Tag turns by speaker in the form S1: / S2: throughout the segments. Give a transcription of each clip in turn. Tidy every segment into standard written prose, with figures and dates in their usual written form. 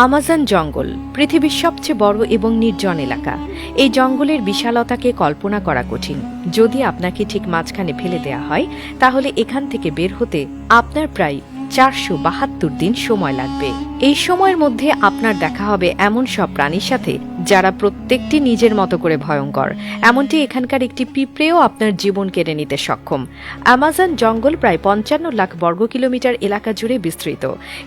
S1: Amazon জঙ্গল পৃথিবীর সবচেয়ে বড় এবং নির্জন এলাকা। এই জঙ্গলের বিশালতাকে কল্পনা করা কঠিন। যদি আপনাকে ঠিক মাঝখানে ফেলে দেয়া হয়, তাহলে এখান থেকে বের হতে আপনার প্রায় 472 দিন সময় লাগবে। এই সময়ের মধ্যে আপনার দেখা হবে এমন সব প্রাণীর সাথে যারা প্রত্যেকটি নিজের মতো করে ভয়ঙ্কর। এমনটি এখানকার একটি পিঁপড়েও আপনার জীবন কেড়ে নিতে সক্ষম। আমাজন জঙ্গল প্রায় 55 লাখ বর্গ কিলোমিটার এলাকা জুড়ে বিস্তৃত।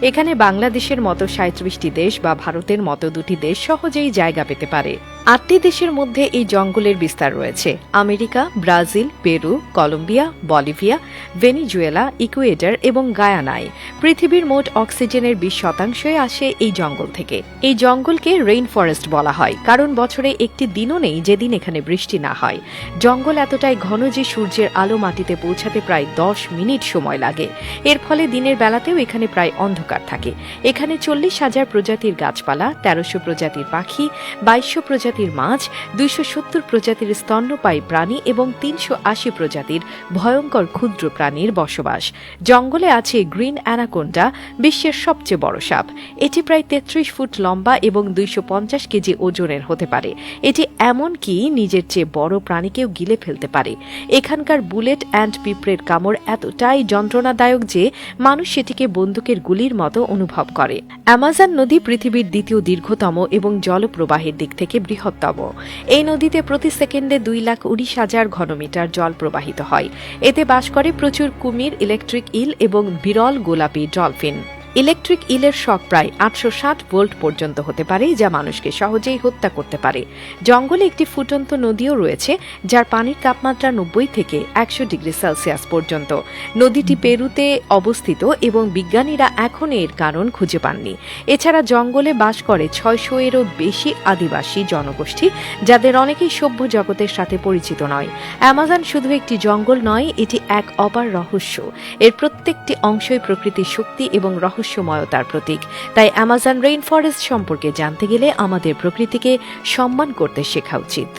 S1: এখানে বাংলাদেশের মতো 37টি দেশ বা ভারতের মতো 2টি দেশ সহজেই জায়গা পেতে পারে। 8টি দেশের মধ্যে এই জঙ্গলের বিস্তার রয়েছে: America, Brazil, Peru, Colombia, Bolivia, Venezuela, Ecuador এবং গায়ানায়। পৃথিবীর মোট অক্সিজেনের 20% আসে এই জঙ্গল থেকে। এই জঙ্গলকে রেইন ফরেস্ট বলা হয়, কারণ বছরে একটি দিনও নেই যেদিন এখানে বৃষ্টি না হয়। জঙ্গল এতটাই ঘন যে সূর্যের আলো মাটিতে পৌঁছাতে প্রায় 10 মিনিট সময় লাগে। এর ফলে দিনের বেলাতেও এখানে প্রায় অন্ধকার থাকে। এখানে 40,000 প্রজাতির গাছপালা, 1300 প্রজাতির পাখি, 2200 প্রজাতির মাছ, 270 প্রজাতির স্তন্যপায়ী প্রাণী এবং 380 প্রজাতির ভয়ঙ্কর ক্ষুদ্র প্রাণীর বসবাস। জঙ্গলে আছে গ্রিন অ্যানাকোন্ডা, বিশ্বের সবচেয়ে বড় সাপ। এটি প্রায় 33 ফুট লম্বা এবং 250 কেজি ওজনের হতে পারে। এটি এমনকি নিজের চেয়ে বড় প্রাণীকেও গিলে ফেলতে পারে। এখানকার বুলেট অ্যান্ড পিঁপড়ের কামড় এতটাই যন্ত্রণাদায়ক যে মানুষ সেটিকে বন্দুকের গুলির মতো অনুভব করে। অ্যামাজন নদী পৃথিবীর দ্বিতীয় দীর্ঘতম এবং জলপ্রবাহের দিক থেকে বৃহত্তম। এই নদীতে প্রতি সেকেন্ডে 2,19,000 ঘনমিটার জল প্রবাহিত হয়। এতে বাস করে প্রচুর কুমির, ইলেকট্রিক ইল এবং বিরল গোলাপি ডলফিন। ইলেকট্রিক ইলের শক প্রায় 860 ভোল্ট পর্যন্ত হতে পারে, যা মানুষকে সহজেই হত্যা করতে পারে। জঙ্গলে একটি ফুটন্ত নদীও রয়েছে, যার পানির তাপমাত্রা 90 থেকে 100 ডিগ্রি সেলসিয়াস পর্যন্ত। নদীটি পেরুতে অবস্থিত এবং বিজ্ঞানীরা এখন এর কারণ খুঁজে পাননি। এছাড়া জঙ্গলে বাস করে 600-এরও বেশি আদিবাসী জনগোষ্ঠী, যাদের অনেকেই সভ্য জগতের সাথে পরিচিত নয়। অ্যামাজন শুধু একটি জঙ্গল নয়, এটি এক অপার রহস্য। এর প্রত্যেকটি অংশই প্রকৃতির শক্তি এবং রহস্যময়তার প্রতীক। তাই অ্যামাজন রেইন ফরেস্ট সম্পর্কে জানতে গেলে আমাদের প্রকৃতিকে সম্মান করতে শেখা উচিত।